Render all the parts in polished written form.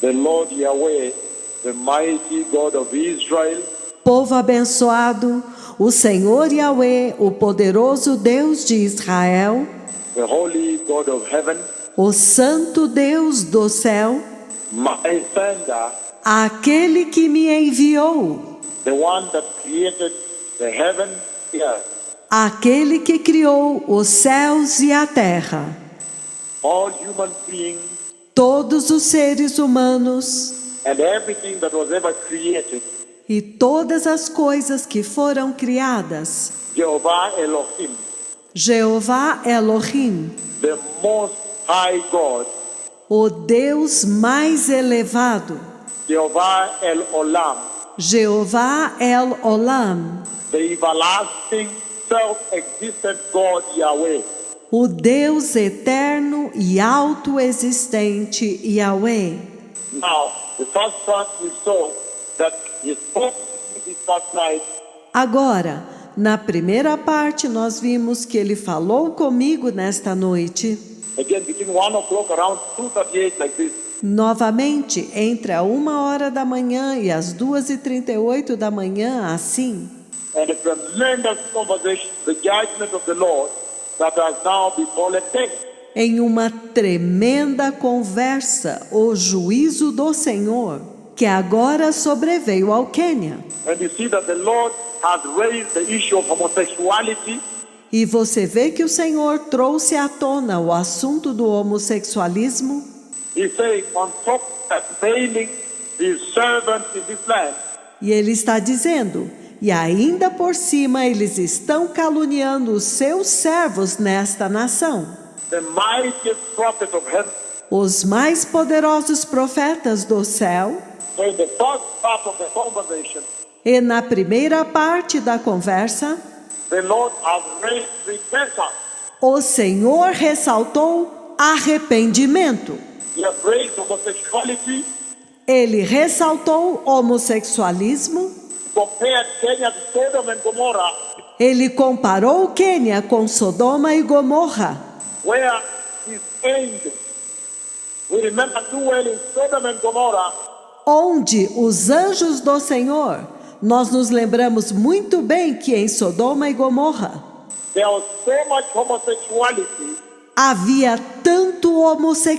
the Lord Yahweh, the mighty God of Israel, Povo abençoado, o Senhor Yahweh, o poderoso Deus de Israel, the holy God of heaven, o santo Deus do céu, my sender, aquele que me enviou, the one that created the heaven, the earth, aquele que criou os céus e a terra, all human beings, todos os seres humanos and everything that was ever created, e todas as coisas que foram criadas. Jehovah Elohim, Jeová Elohim, the most high God, o Deus mais elevado. Jehovah El Olam, Jeová El Olam, the everlasting, self-existent God Yahweh. o Deus eterno e autoexistente Yahweh. Now, the first part we saw that he spoke this past night, Agora, na primeira parte nós vimos que ele falou comigo nesta noite, again between 1 o'clock around 2:38 like this. novamente entre a 1h da manhã e as 2h38 da manhã, assim. And a tremendous conversation, the judgment of the Lord that has now befallen them. Em uma tremenda conversa, o juízo do Senhor, que agora sobreveio ao Quênia. And you see that the Lord has raised the issue of homosexuality, E você vê que o Senhor trouxe à tona o assunto do homossexualismo. he says, on top of failing his servants in this land, E ele está dizendo, e ainda por cima eles estão caluniando os seus servos nesta nação. the mightiest prophet of heaven. Os mais poderosos profetas do céu. So in the first part of the conversation, E na primeira parte da conversa, the Lord has raised repentance. o Senhor ressaltou arrependimento. He has raised homosexuality, Ele ressaltou homossexualismo. compared Kenya to Sodom and Gomorrah, Ele comparou o Quênia com Sodoma e Gomorra, where his angels, we remember too well in Sodom and Gomorrah, onde os anjos do Senhor, nós nos lembramos muito bem que em Sodoma e Gomorra there was so much homosexuality, havia tanto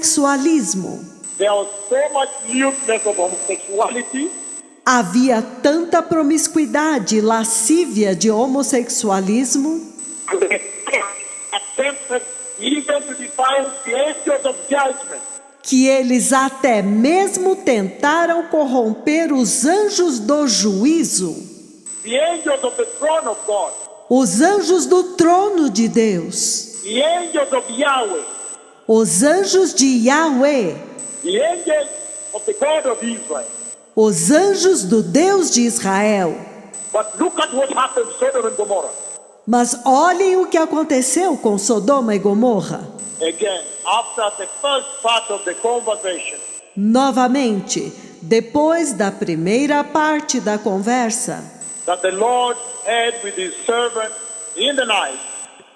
homossexualismo, there was so much lewdness of homosexuality, havia tanta promiscuidade, lascívia de homossexualismo, and they attempted even to defile the angels of judgment. que eles até mesmo tentaram corromper os anjos do juízo, The angels of the throne of God, os anjos do trono de Deus, the angels of Yahweh, os anjos de Yahweh, the angels of the God of Israel. os anjos do Deus de Israel. But look at what happened to Sodom and Gomorrah. Mas olhem o que aconteceu com Sodoma e Gomorra. Again, after the first part of the conversation, Novamente, depois da primeira parte da conversa, that the Lord had with his servant in the night,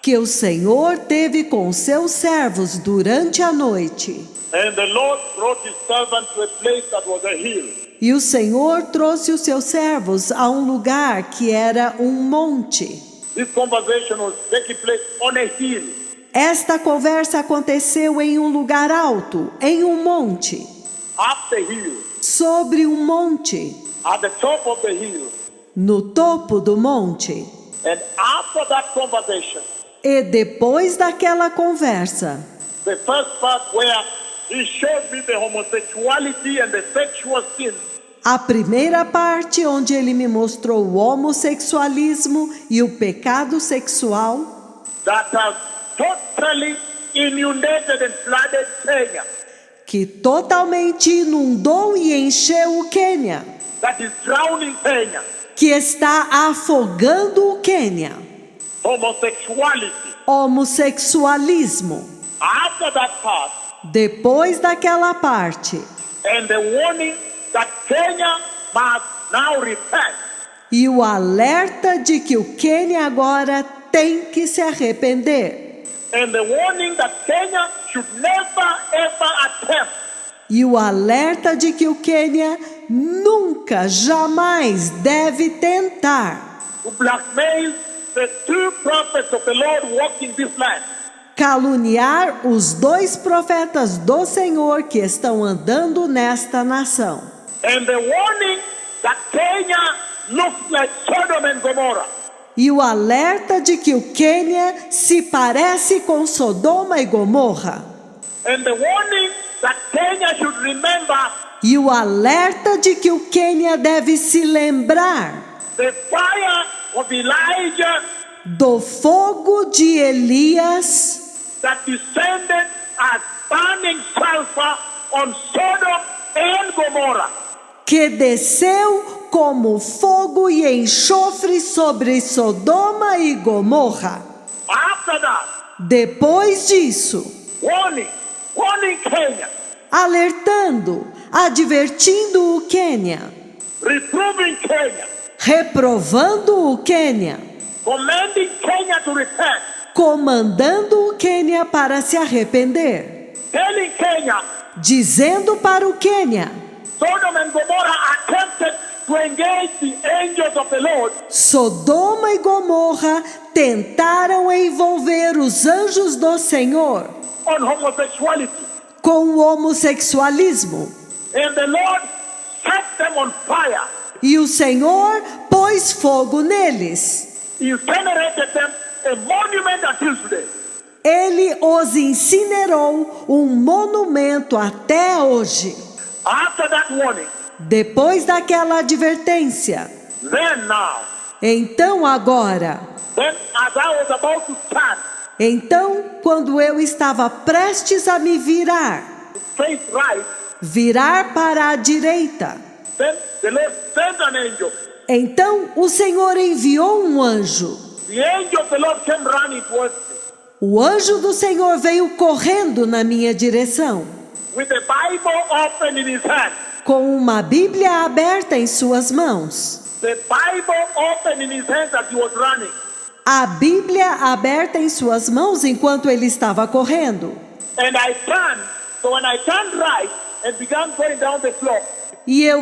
que o Senhor teve com seus servos durante a noite, and the Lord brought his servant to a place that was a hill. e o Senhor trouxe os seus servos a um lugar que era um monte. This conversation was taking place on a hill. Esta conversa aconteceu em um lugar alto, em um monte, Up the hill, sobre um monte, at the top of the hill. no topo do monte. And after that conversation, E depois daquela conversa, the first part where he showed me the homosexuality and the sexual sin, a primeira parte onde ele me mostrou o homossexualismo e o pecado sexual, that has totally inundated and flooded Kenya, que totalmente inundou e encheu o Quênia, that is drowning Kenya. que está afogando o Quênia. Homosexuality. Homossexualismo. After that part, Depois daquela parte, and the warning that Kenya must now repent. e o alerta de que o Quênia agora tem que se arrepender. And the warning that Kenya should never ever attempt E o alerta de que o Quênia nunca, jamais deve tentar to blackmail the two prophets of the Lord walking this land. caluniar os 2 profetas do Senhor que estão andando nesta nação. And the warning that Kenya looks like Sodom and Gomorrah. E o alerta de que o Quênia se parece com Sodoma e Gomorra. And the warning that Kenya should remember E o alerta de que o Quênia deve se lembrar the fire of Elijah do fogo de Elias that descended as burning sulfur on Sodom and Gomorrah. que desceu como fogo e enxofre sobre Sodoma e Gomorra. After that, Depois disso, warning Kenya, alertando, advertindo o Quênia, reproving Kenya, reprovando o Quênia, commanding Kenya to repent, comandando o Quênia para se arrepender, telling Kenya, dizendo para o Quênia: Sodom and Gomorrah attempted to engage the angels of the Lord, Sodoma e Gomorra tentaram envolver os anjos do Senhor on homosexuality. com o homossexualismo. And the Lord set them on fire. E o Senhor pôs fogo neles. He incinerated them, a monument until today. Ele os incinerou, um monumento até hoje. After that warning, Depois daquela advertência, then now, então agora, then as I was about to stand, então quando eu estava prestes a me virar, to face right, virar para a direita, then the Lord sent an angel. então o Senhor enviou um anjo. The angel of the Lord came running towards me O anjo do Senhor veio correndo na minha direção, with the Bible open in his hand. com uma Bíblia aberta em suas mãos. The Bible open in his hands as he was running. A Bíblia aberta em suas mãos enquanto ele estava correndo. And I turned. So when I turned right and began going down the slope, E eu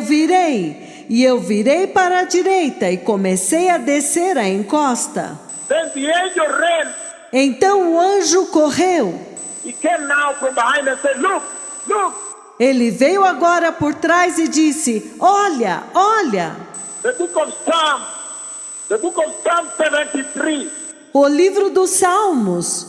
virei para a direita e comecei a descer a encosta. then the angel ran. Então o anjo correu. He came now from behind and said, look, look. Ele veio agora por trás e disse: olha, olha. The book of Psalm 73. O livro dos Salmos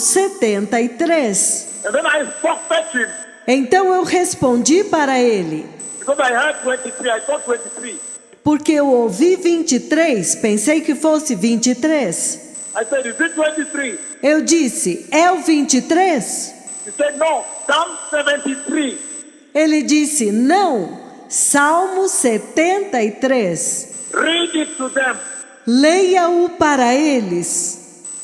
73. And then I spoke back to him Então eu respondi para ele, because I heard 23. I thought 23. porque eu ouvi 23, pensei que fosse 23. I said, is it 23? Eu disse: é o 23? He said, no, Psalm 73. Ele disse: não, Salmo 73. Read it to them. Leia-o para eles.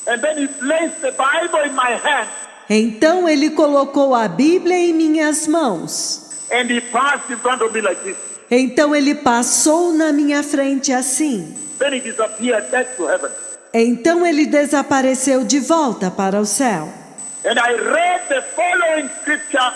And then he placed the Bible in my hand Então ele colocou a Bíblia em minhas mãos. and he passed in front of me like this. Então ele passou na minha frente assim. Then he disappeared back to heaven. Então ele desapareceu de volta para o céu. And I read the following scripture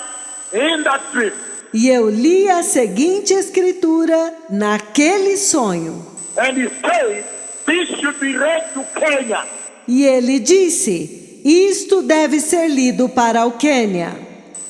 in that dream. E eu li a seguinte escritura naquele sonho. And he said, this should be read to Kenya. E ele disse: isto deve ser lido para o Quênia.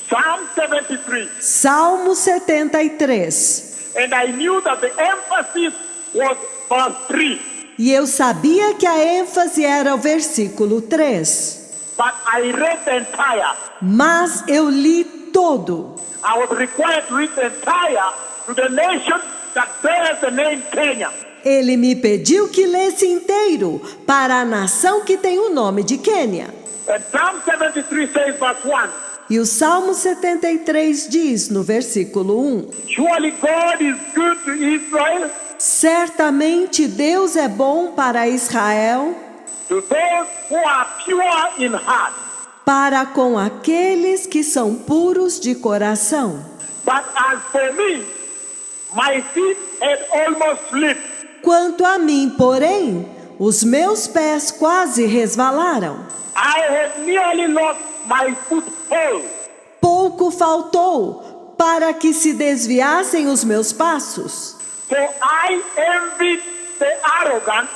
Psalm 73. Salmo 73. And I knew that the emphasis was verse 3. E eu sabia que a ênfase era o versículo 3. But I read the entire. Mas eu li todo. I was required to read the entire to the nation that bears the name Kenya. Ele me pediu que lesse inteiro para a nação que tem o nome de Quênia. And Psalm 73 says verse 1. E o Salmo 73 diz no versículo 1: Surely God is good to Israel, certamente Deus é bom para Israel, to those who are pure in heart. para com aqueles que são puros de coração. But as for me, my feet had almost slipped. Quanto a mim, porém, os meus pés quase resvalaram. I had nearly lost my foothold. pouco faltou para que se desviassem os meus passos. For I envied the arrogant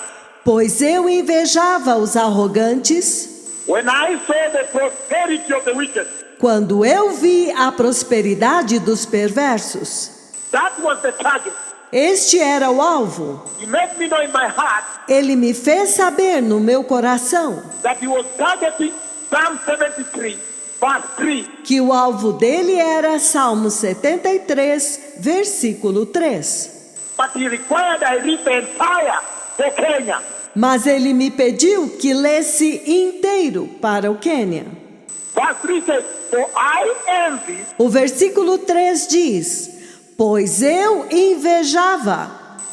Pois eu invejava os arrogantes when I saw the prosperity of the wicked. quando eu vi a prosperidade dos perversos. That was the target. Este era o alvo. He made me know in my heart Ele me fez saber no meu coração that he was targeting Psalm 73, verse 3. que o alvo dele era Salmo 73, versículo 3. But he required I read the entire for Kenya. Mas ele me pediu que lesse inteiro para o Quênia. Verse 3 says, for I envy O versículo 3 diz: Pois eu invejava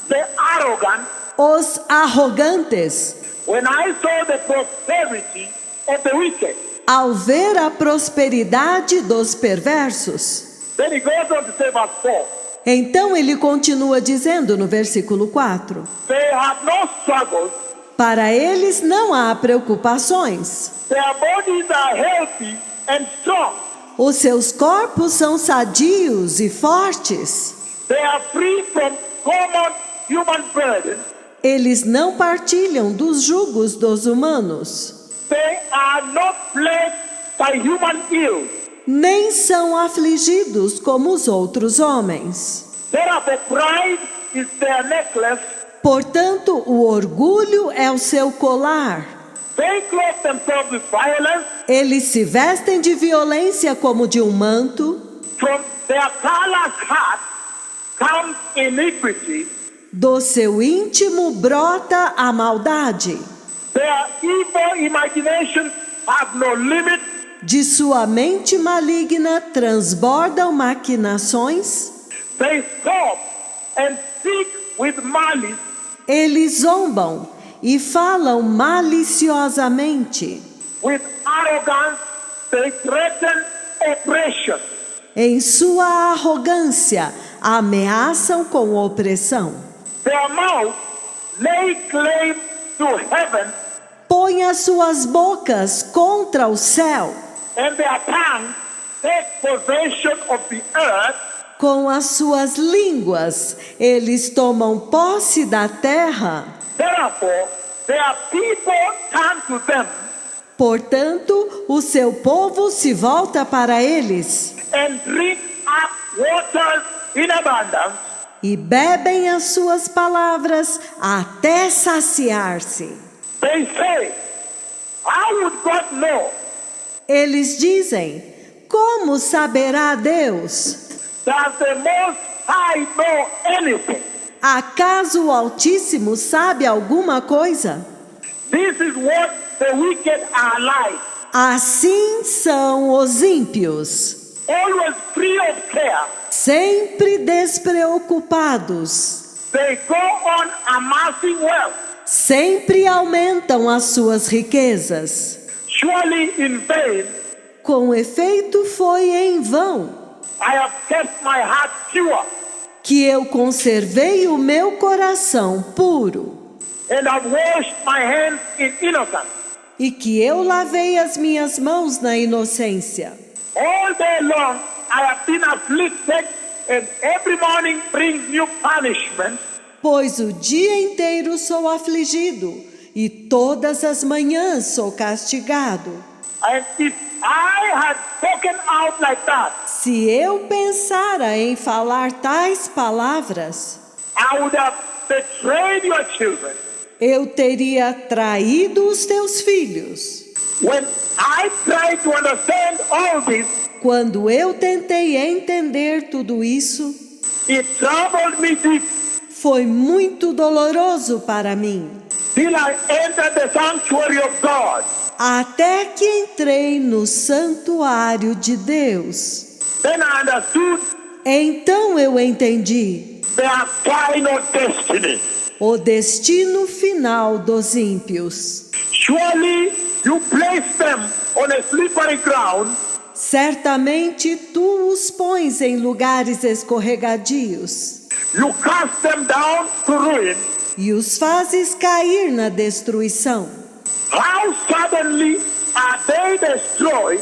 the arrogant os arrogantes when I saw the prosperity of the wicked. ao ver a prosperidade dos perversos. Then he goes on to say verse 4. Então ele continua dizendo no versículo 4: They have no struggles, Para eles não há preocupações. their bodies are healthy and strong. Os seus corpos são sadios e fortes. They are free from common human burden. Eles não partilham dos jugos dos humanos, They are not plagued by human ills. nem são afligidos como os outros homens. Therefore, pride is their necklace. Portanto, o orgulho é o seu colar. They clothe themselves with violence. Eles se vestem de violência como de um manto. From their callous heart comes iniquity. Do seu íntimo brota a maldade. Their evil imaginations have no limit. De sua mente maligna transbordam maquinações. They scoff and speak with malice. Eles zombam e falam maliciosamente. With arrogance, they threaten oppression. Em sua arrogância, ameaçam com opressão. Their mouth lay claim to heaven, Põe as suas bocas contra o céu. and their tongue take possession of the earth. Com as suas línguas, eles tomam posse da terra. Therefore, their people turn to them Portanto, o seu povo se volta para eles and drink up waters in abundance. e bebem as suas palavras até saciar-se. They say, how would God know? Eles dizem: Como saberá Deus? Does the Most High know anything? Acaso o Altíssimo sabe alguma coisa? This is what the wicked are like. Assim são os ímpios, Always free of care. sempre despreocupados, They go on amassing wealth, sempre aumentam as suas riquezas. surely in vain. Com efeito, foi em vão I have kept my heart pure que eu conservei o meu coração puro and have washed my hands in innocence. e que eu lavei as minhas mãos na inocência. All day long I have been afflicted, and every morning brings new punishment. Pois o dia inteiro sou afligido e todas as manhãs sou castigado. And if I had spoken out like that, Se eu pensara em falar tais palavras, I would have betrayed your children. eu teria traído os teus filhos. When I tried to understand all this, Quando eu tentei entender tudo isso, it troubled me deep foi muito doloroso para mim, till I entered the sanctuary of God. até que entrei no santuário de Deus. Then I understood Então eu entendi their final destiny. o destino final dos ímpios. Surely you place them on a slippery ground. Certamente tu os pões em lugares escorregadios You cast them down to ruin. e os fazes cair na destruição. How suddenly are they destroyed?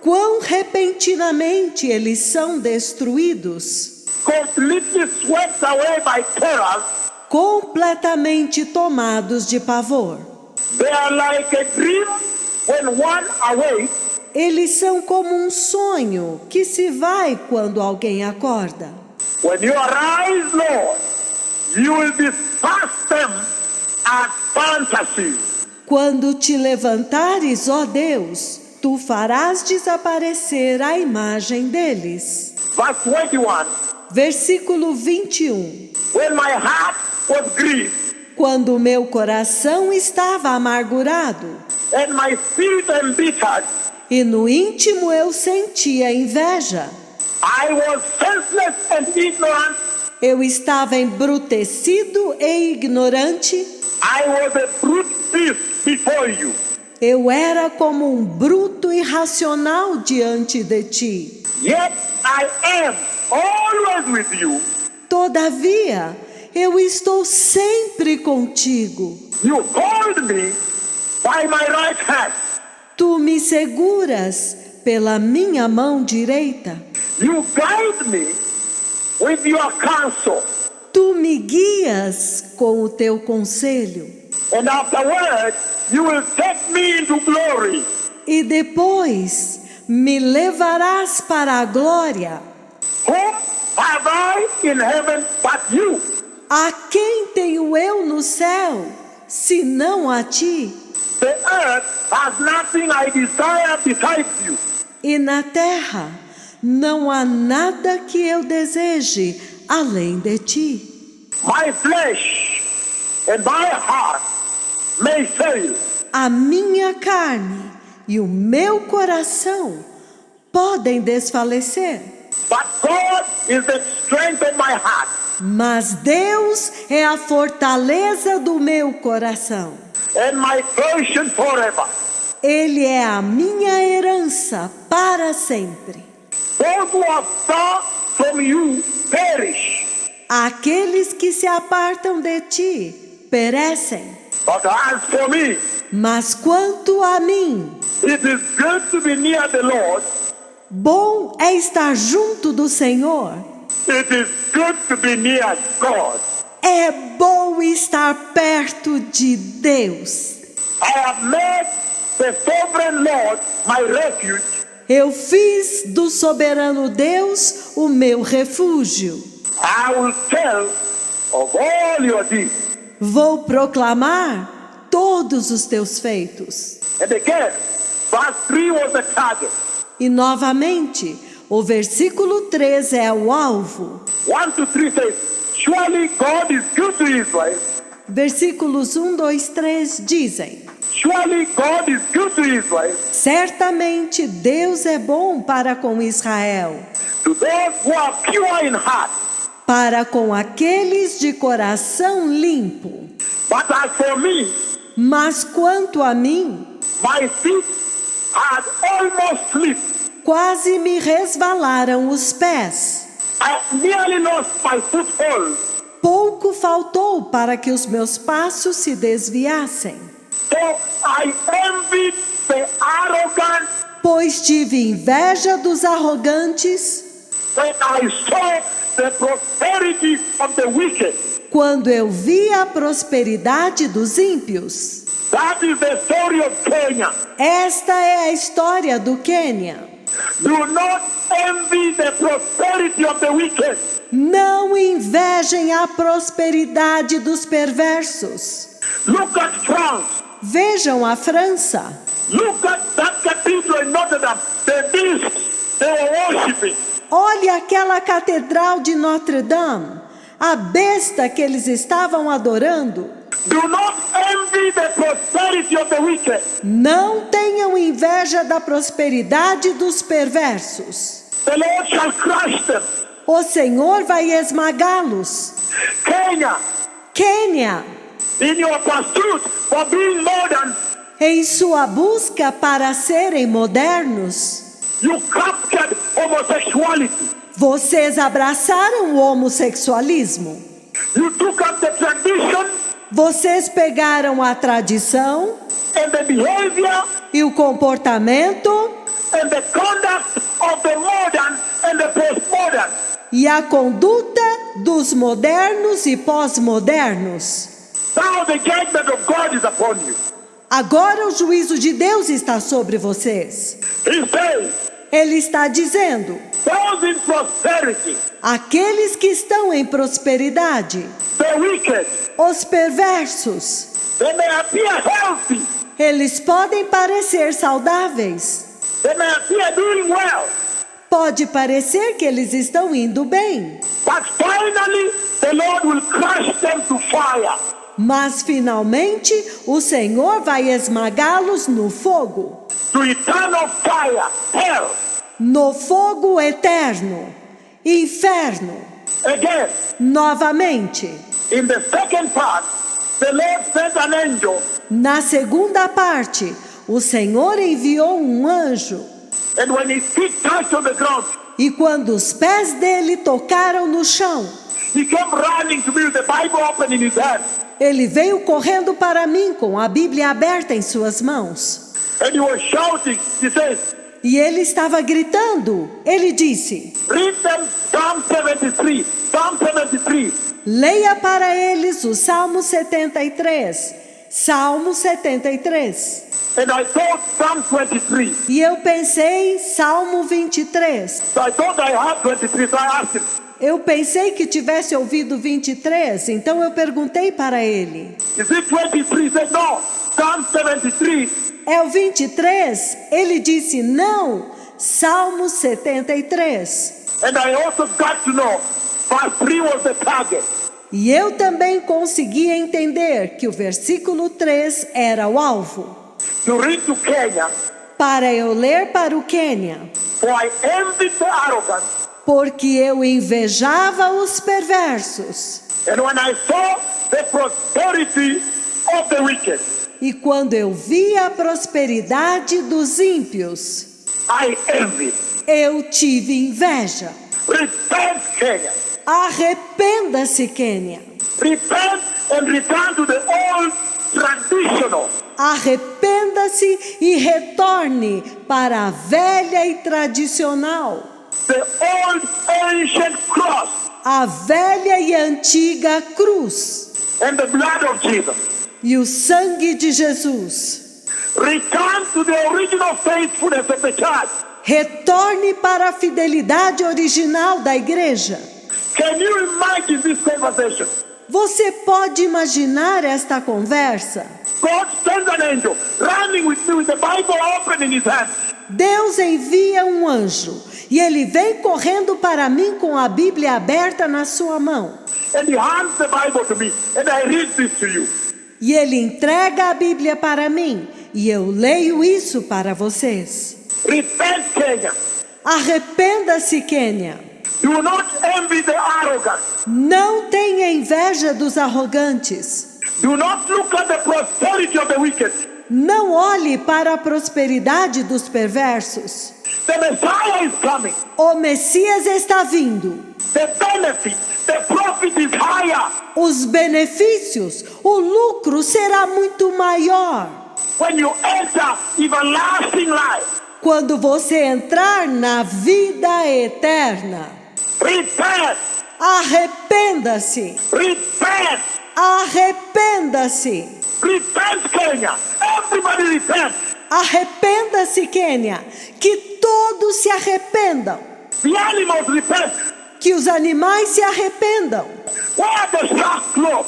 Quão repentinamente eles são destruídos, completely swept away by terror. completamente tomados de pavor. They are like a dream when one awakes. Eles são como um sonho que se vai quando alguém acorda. When you arise, Lord, you will disperse them as fantasies. Quando te levantares, ó Deus, tu farás desaparecer a imagem deles. Verse 21. Versículo 21. When my heart was grieved Quando o meu coração estava amargurado and my spirit embittered, e no íntimo eu sentia inveja, I was senseless and ignorant. eu estava embrutecido e ignorante, I was a brute beast before you. eu era como um bruto irracional diante de ti. Yet I am always with you. Todavia, eu estou sempre contigo. You hold me by my right hand. Tu me seguras pela minha mão direita. You guide me with your counsel. Tu me guias com o teu conselho. And afterward, you will take me into glory. E depois me levarás para a glória. Whom have I in heaven but you? A quem tenho eu no céu, senão a ti? The earth has nothing I desire besides you. E na terra não há nada que eu deseje além de ti. My flesh and my heart may fail, A minha carne e o meu coração podem desfalecer, but God is the strength of my heart. mas Deus é a fortaleza do meu coração. And my portion forever. Ele é a minha herança para sempre. Those who are far from you perish. Aqueles que se apartam de ti perecem. But as for me, Mas quanto a mim, it is good to be near the Lord. bom é estar junto do Senhor. It is good to be near God. É bom estar perto de Deus. I have made the sovereign Lord my refuge. Eu fiz do soberano Deus o meu refúgio. I will tell of all your deeds. Vou proclamar todos os teus feitos. And again, verse 3 was the target. E novamente, o versículo 3 é o alvo. 1 to 3 says, surely God is good to Israel. Versículos 1, 2, 3 dizem: Surely God is good to Israel. certamente Deus é bom para com Israel, To those who are pure in heart. para com aqueles de coração limpo. But as for me, Mas quanto a mim, my feet had almost slipped. quase me resvalaram os pés. I nearly lost my foothold. Pouco faltou para que os meus passos se desviassem. So I envied the arrogant Pois tive inveja dos arrogantes when I saw the prosperity of the wicked. quando eu vi a prosperidade dos ímpios. That is the story of Kenya. Esta é a história do Quênia. Do not envy the prosperity of the wicked. Não invejem a prosperidade dos perversos. Look at France. Vejam a França. Look at that cathedral in Notre Dame. The beasts they were worshiping. Olhe aquela catedral de Notre Dame. A besta que eles estavam adorando. Do not envy the prosperity of the wicked. Não tenham inveja da prosperidade dos perversos. The Lord shall crush them. O Senhor vai esmagá-los. Kenya, Quênia, in your pursuit for being modern, em sua busca para serem modernos, you captured homosexuality. vocês abraçaram o homossexualismo. You took up the tradition Vocês pegaram a tradição and the behavior e o comportamento and the conduct of the modern and the postmodern. E a conduta dos modernos e pós-modernos. Now the judgment of God is upon you. Agora o juízo de Deus está sobre vocês. He says, Ele está dizendo: those in prosperity, aqueles que estão em prosperidade, the wicked, os perversos, they may appear healthy, eles podem parecer saudáveis. they may appear doing well, Pode parecer que eles estão indo bem. but finally the Lord will crush them to fire. Mas finalmente o Senhor vai esmagá-los no fogo. To eternal fire, hell. No fogo eterno. Inferno. Again, Novamente. in the second part, the Lord sent an angel, Na segunda parte, o Senhor enviou um anjo. and when his feet touched on the ground, E quando os pés dele tocaram no chão, he came running to me with the Bible open in his hand. ele veio correndo para mim com a Bíblia aberta em suas mãos. And he was shouting, he says, E ele estava gritando. Ele disse: read them Psalm 73, Psalm 73. leia para eles o Salmo 73. Salmo 73. And I thought Psalm 23. E eu pensei, Salmo 23. So I thought I had 23, so I asked him, Eu pensei que tivesse ouvido 23, então eu perguntei para ele: is it 23? He said, no, Psalm 73. é o 23? Ele disse: não, Salmo 73. And I also got to know, verse 3 was the target. E eu também consegui entender que o versículo 3 era o alvo. To read to Kenya, Para eu ler para o Quênia, for I envied the arrogant, porque eu invejava os perversos. and when I saw the prosperity of the wicked, E quando eu vi a prosperidade dos ímpios, I envied. eu tive inveja. Repent, Kenya. Arrependa-se, Quênia. Repent and return to the old traditional. Arrependa-se e retorne para a velha e tradicional, The old ancient cross a velha e antiga cruz and the blood of Jesus. e o sangue de Jesus. Return to the original faithfulness of the church. Retorne para a fidelidade original da igreja. Can you imagine this conversation? Você pode imaginar esta conversa? God sends an angel running with me with the Bible open in his hand. Deus envia um anjo e ele vem correndo para mim com a Bíblia aberta na sua mão. And he hands the Bible to me. And I read this to you. E ele entrega a Bíblia para mim e eu leio isso para vocês. Repent, Kenya. Arrependa-se, Quênia. Do not envy the arrogant. Não tenha inveja dos arrogantes. Do not look at the prosperity of the wicked. Não olhe para a prosperidade dos perversos. The Messiah is coming. O Messias está vindo. The benefit, the profit is higher. Os benefícios, o lucro será muito maior. When you enter everlasting life. Quando você entrar na vida eterna. Repent. Arrependa-se. Repent. Arrependa-se. Repent, Kenya. Everybody repent. Arrependa-se, Quênia. Que todos se arrependam. The animals repent. Que os animais se arrependam. Wear the sackcloth.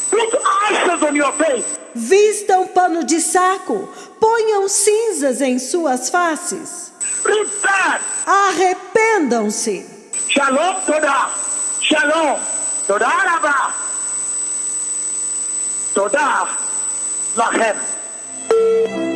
Put ashes on your face. Vistam pano de saco. Ponham cinzas em suas faces. Repent. Arrependam-se. Shalom Todah. Shalom. Todah Rabah. Todah Lachem.